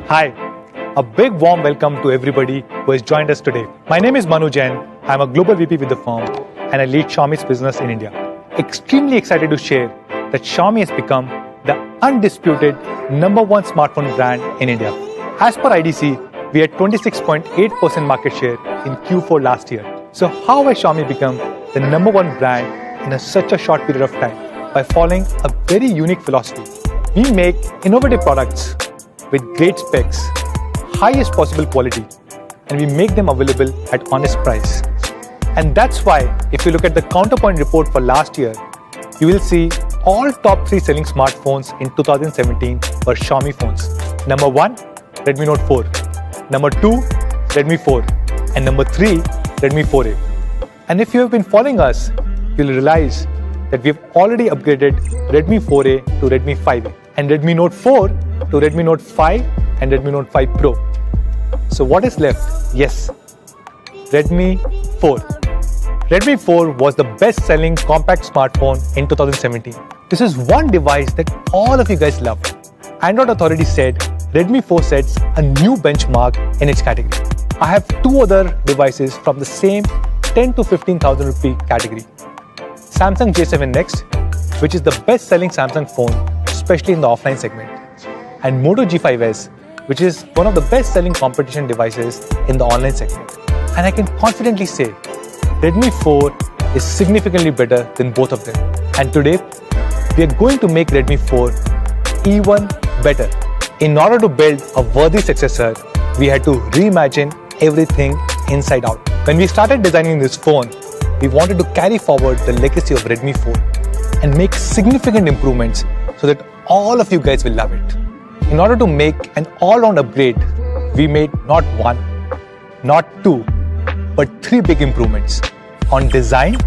Hi, a big warm welcome to everybody who has joined us today. My name is Manu Jain. I'm a global VP with the firm and I lead Xiaomi's business in India. Extremely excited to share that Xiaomi has become the undisputed #1 smartphone brand in India. As per IDC, we had 26.8% market share in Q4 last year. So how has Xiaomi become the #1 brand in such a short period of time? By following a very unique philosophy. We make innovative products with great specs, highest possible quality, and we make them available at honest price. And that's why if you look at the Counterpoint report for last year, you will see all top 3 selling smartphones in 2017 were Xiaomi phones. Number 1, Redmi Note 4. Number 2, Redmi 4. And number 3, Redmi 4A. And if you have been following us, you'll realize that we have already upgraded Redmi 4A to Redmi 5A and Redmi Note 4 to Redmi Note 5 and Redmi Note 5 Pro. So what is left? Yes, Redmi 4. Redmi 4 was the best-selling compact smartphone in 2017. This is one device that all of you guys love. Android Authority said Redmi 4 sets a new benchmark in its category. I have 2 other devices from the same 10 to 15,000 rupee category. Samsung J7 Next, which is the best-selling Samsung phone, especially in the offline segment, and Moto G5s, which is one of the best-selling competition devices in the online segment. And I can confidently say Redmi 4 is significantly better than both of them. And today, we are going to make Redmi 4 even better. In order to build a worthy successor, we had to reimagine everything inside out. When we started designing this phone, we wanted to carry forward the legacy of Redmi 4 and make significant improvements so that all of you guys will love it. In order to make an all-round upgrade, we made not 1, not 2, but 3 big improvements on design,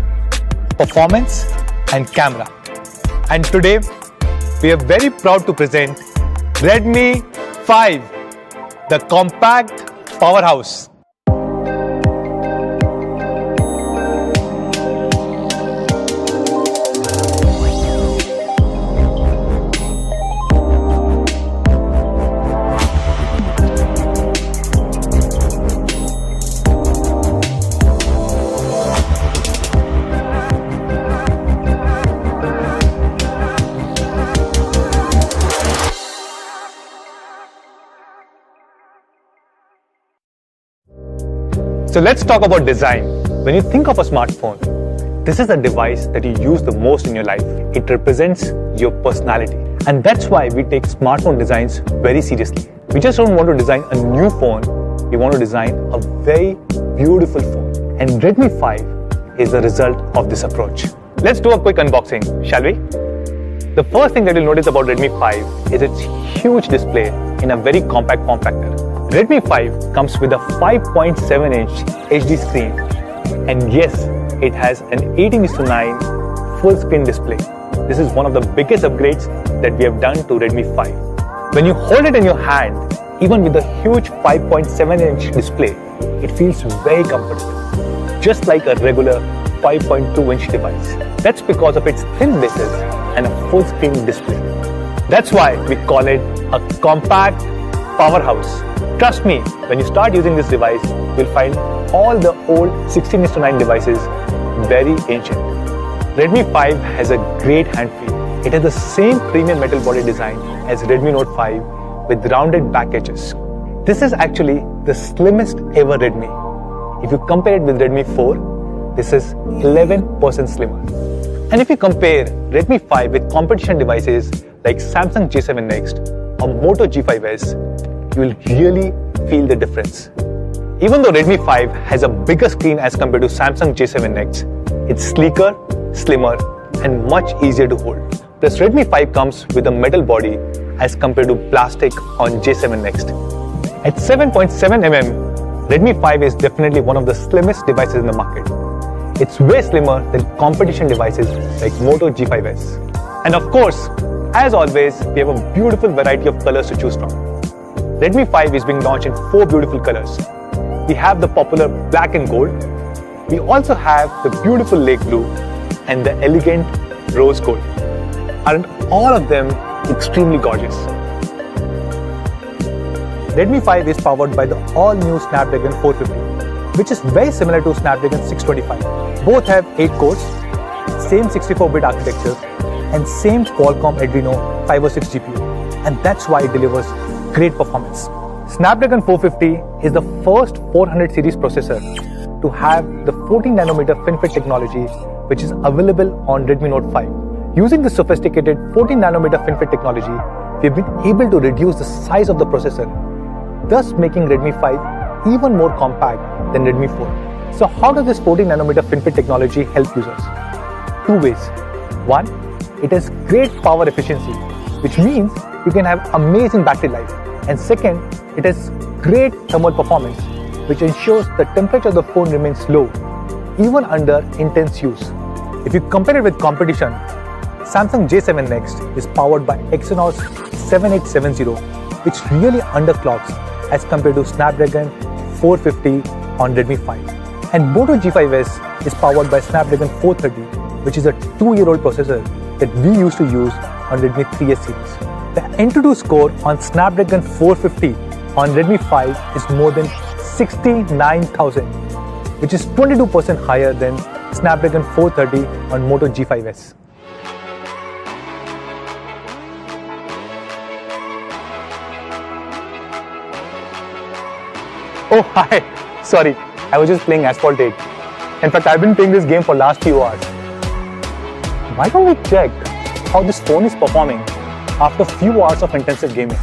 performance, and camera. And today, we are very proud to present Redmi 5, the compact powerhouse. So let's talk about design. When you think of a smartphone, this is a device that you use the most in your life. It represents your personality. And that's why we take smartphone designs very seriously. We just don't want to design a new phone. We want to design a very beautiful phone. And Redmi 5 is the result of this approach. Let's do a quick unboxing, shall we? The first thing that you'll notice about Redmi 5 is its huge display in a very compact form factor. Redmi 5 comes with a 5.7-inch HD screen, and yes, it has an 18:9 full screen display. This is one of the biggest upgrades that we have done to Redmi 5. When you hold it in your hand, even with a huge 5.7-inch display, it feels very comfortable, just like a regular 5.2-inch device. That's because of its thin bases and a full screen display. That's why we call it a compact powerhouse. Trust me, when you start using this device, you'll find all the old 16:9 devices very ancient. Redmi 5 has a great hand feel. It has the same premium metal body design as Redmi Note 5 with rounded back edges. This is actually the slimmest ever Redmi. If you compare it with Redmi 4, this is 11% slimmer. And if you compare Redmi 5 with competition devices like Samsung J7 Next or Moto G5s, you will really feel the difference. Even though Redmi 5 has a bigger screen as compared to Samsung J7 Next, it's sleeker, slimmer, and much easier to hold. Plus, Redmi 5 comes with a metal body as compared to plastic on J7 Next. At 7.7 mm, Redmi 5 is definitely one of the slimmest devices in the market. It's way slimmer than competition devices like Moto G5s. And of course, as always, we have a beautiful variety of colors to choose from. Redmi 5 is being launched in 4 beautiful colors. We have the popular black and gold. We also have the beautiful lake blue and the elegant rose gold. Aren't all of them extremely gorgeous? Redmi 5 is powered by the all-new Snapdragon 450, which is very similar to Snapdragon 625. Both have 8 cores, same 64-bit architecture, and same Qualcomm Adreno 506 GPU, and that's why it delivers great performance. Snapdragon 450 is the first 400 series processor to have the 14nm FinFET technology, which is available on Redmi Note 5. Using the sophisticated 14nm FinFET technology, we've been able to reduce the size of the processor, thus making Redmi 5 even more compact than Redmi 4. So how does this 14nm FinFET technology help users? Two ways. One, it has great power efficiency, which means you can have amazing battery life. And second, it has great thermal performance, which ensures the temperature of the phone remains low, even under intense use. If you compare it with competition, Samsung J7 Next is powered by Exynos 7870, which really underclocks as compared to Snapdragon 450 on Redmi 5. And Moto G5s is powered by Snapdragon 430, which is a 2-year-old processor that we used to use on Redmi 3S series. The Antutu score on Snapdragon 450 on Redmi 5 is more than 69,000, which is 22% higher than Snapdragon 430 on Moto G5s. Oh hi, sorry, I was just playing Asphalt 8. In fact, I've been playing this game for last few hours. Why don't we check how this phone is performing after few hours of intensive gaming?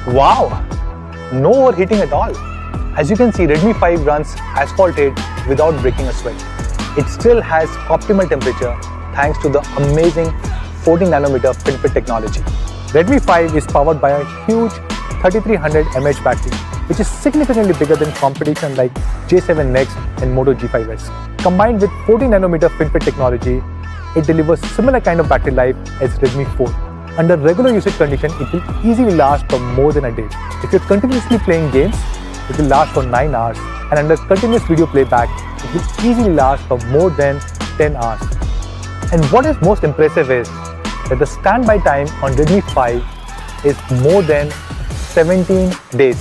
Wow, no overheating at all. As you can see, Redmi 5 runs Asphalt 8 without breaking a sweat. It still has optimal temperature thanks to the amazing 14nm FinFET technology. Redmi 5 is powered by a huge 3300 mAh battery, which is significantly bigger than competition like J7 Next and Moto G5s. Combined with 14nm FinFET technology, it delivers similar kind of battery life as Redmi 4. Under regular usage condition, it will easily last for more than a day. If you're continuously playing games, it will last for 9 hours, and under continuous video playback, it will easily last for more than 10 hours. And what is most impressive is that the standby time on Redmi 5 is more than 17 days.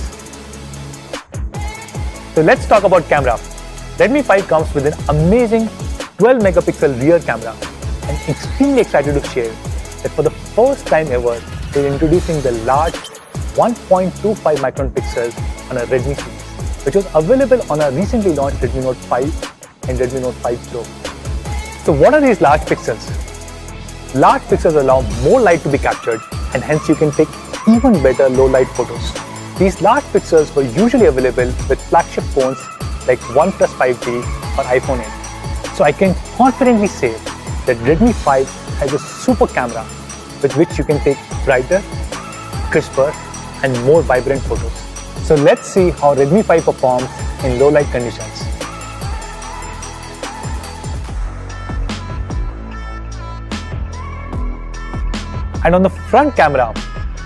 So let's talk about camera. Redmi 5 comes with an amazing 12 megapixel rear camera. I'm extremely excited to share that for the first time ever, we're introducing the large 1.25 micron pixels on a Redmi series, which was available on our recently launched Redmi Note 5 and Redmi Note 5 Pro. So what are these large pixels? Large pixels allow more light to be captured, and hence you can take even better low light photos. These large pixels were usually available with flagship phones like OnePlus 5T or iPhone 8. So I can confidently say that Redmi 5 has a super camera with which you can take brighter, crisper, and more vibrant photos. So let's see how Redmi 5 performs in low light conditions. And on the front camera,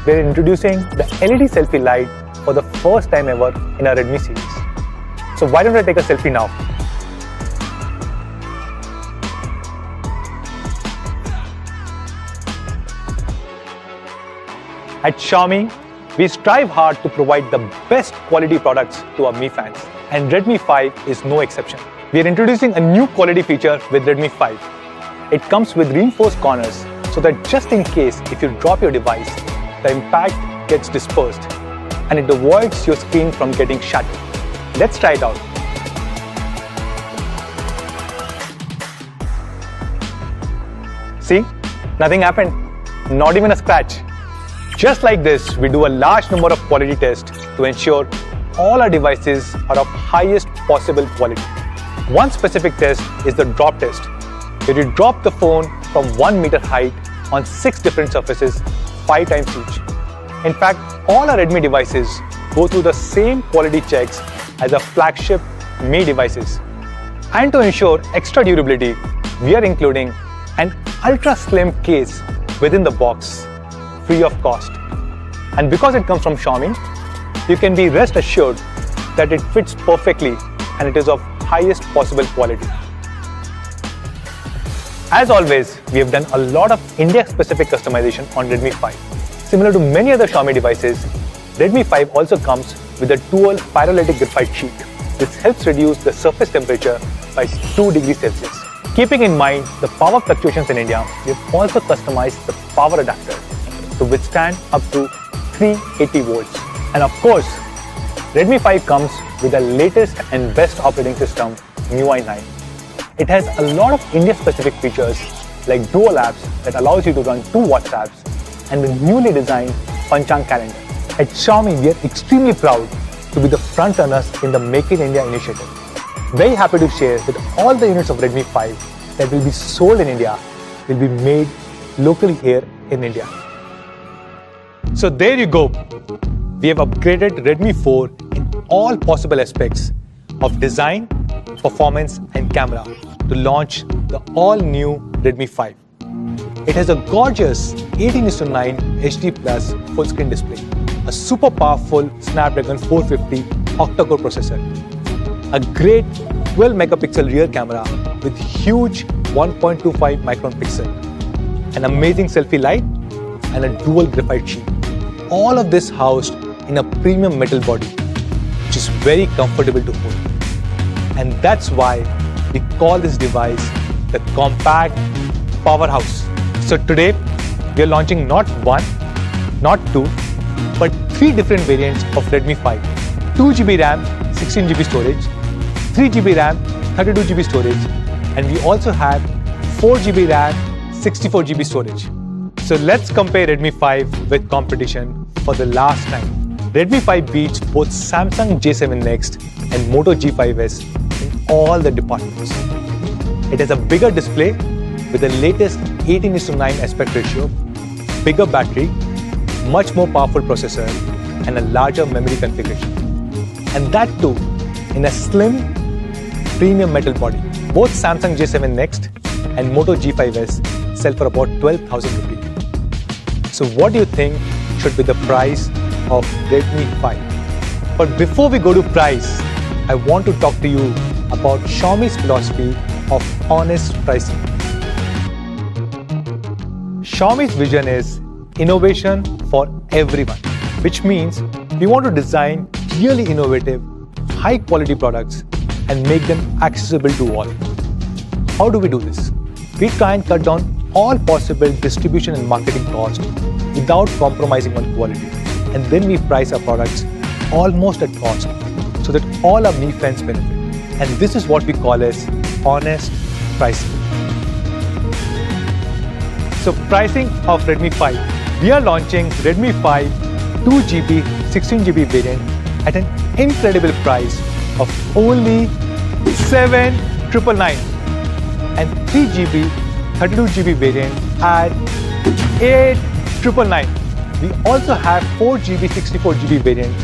we're introducing the LED selfie light for the first time ever in our Redmi series. So why don't I take a selfie now? At Xiaomi, we strive hard to provide the best quality products to our Mi fans, and Redmi 5 is no exception. We are introducing a new quality feature with Redmi 5. It comes with reinforced corners so that just in case if you drop your device, the impact gets dispersed and it avoids your screen from getting shattered. Let's try it out. See, nothing happened, not even a scratch. Just like this, we do a large number of quality tests to ensure all our devices are of highest possible quality. One specific test is the drop test, where you drop the phone from 1 meter height on 6 different surfaces 5 times each. In fact, all our Redmi devices go through the same quality checks as our flagship Mi devices. And to ensure extra durability, we are including an ultra slim case within the box, free of cost. And because it comes from Xiaomi, you can be rest assured that it fits perfectly and it is of highest possible quality. As always, we have done a lot of India-specific customization on Redmi 5. Similar to many other Xiaomi devices, Redmi 5 also comes with a dual pyrolytic graphite sheet. This helps reduce the surface temperature by 2 degrees Celsius. Keeping in mind the power fluctuations in India, we have also customized the power adapter to withstand up to 380 volts. And of course, Redmi 5 comes with the latest and best operating system, MIUI 9. It has a lot of India-specific features like dual apps that allows you to run 2 WhatsApps and the newly designed Panchang calendar. At Xiaomi, we are extremely proud to be the front runners in the Make in India initiative. Very happy to share that all the units of Redmi 5 that will be sold in India will be made locally here in India. So there you go. We have upgraded Redmi 4 in all possible aspects of design, performance and camera to launch the all-new Redmi 5. It has a gorgeous 18:9 HD Plus full-screen display, a super powerful Snapdragon 450 octa-core processor, a great 12-megapixel rear camera with huge 1.25 micron pixel, an amazing selfie light, and a dual graphite sheet. All of this housed in a premium metal body, which is very comfortable to hold. And that's why we call this device the compact powerhouse. So today, we are launching not 1, not 2, but 3 different variants of Redmi 5. 2GB RAM, 16GB storage, 3GB RAM, 32GB storage, and we also have 4GB RAM, 64GB storage. So let's compare Redmi 5 with competition for the last time. Redmi 5 beats both Samsung J7 Next and Moto G5s in all the departments. It has a bigger display with the latest 18:9 aspect ratio, bigger battery, much more powerful processor, and a larger memory configuration. And that too in a slim, premium metal body. Both Samsung J7 Next and Moto G5s sell for about 12,000 rupees. So what do you think should be the price of Redmi 5? But before we go to price, I want to talk to you about Xiaomi's philosophy of honest pricing. Xiaomi's vision is innovation for everyone, which means we want to design really innovative, high-quality products and make them accessible to all. How do we do this? We try and cut down all possible distribution and marketing costs without compromising on quality. And then we price our products almost at cost so that all our Mi friends benefit. And this is what we call as honest pricing. So pricing of Redmi 5. We are launching Redmi 5 2GB 16GB variant at an incredible price of only 7,999 and 3GB 32GB variant at 8,999. We also have 4GB 64GB variant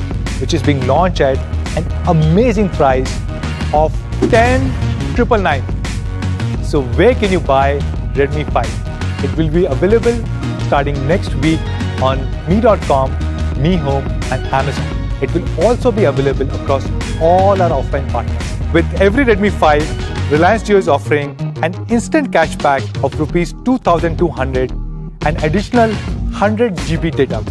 which is being launched at an amazing price of 10,999. So where can you buy Redmi 5? It will be available starting next week on Mi.com, Mi Home and Amazon. It will also be available across all our offline partners. With every Redmi 5, Reliance Jio is offering an instant cashback of Rs 2,200 and additional 100 GB data.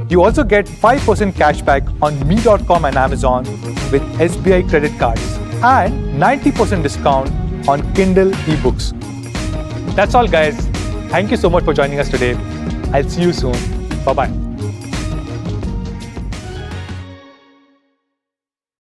You also get 5% cashback on Mi.com and Amazon with SBI credit cards and 90% discount on Kindle ebooks. That's all guys. Thank you so much for joining us today. I'll see you soon. Bye-bye.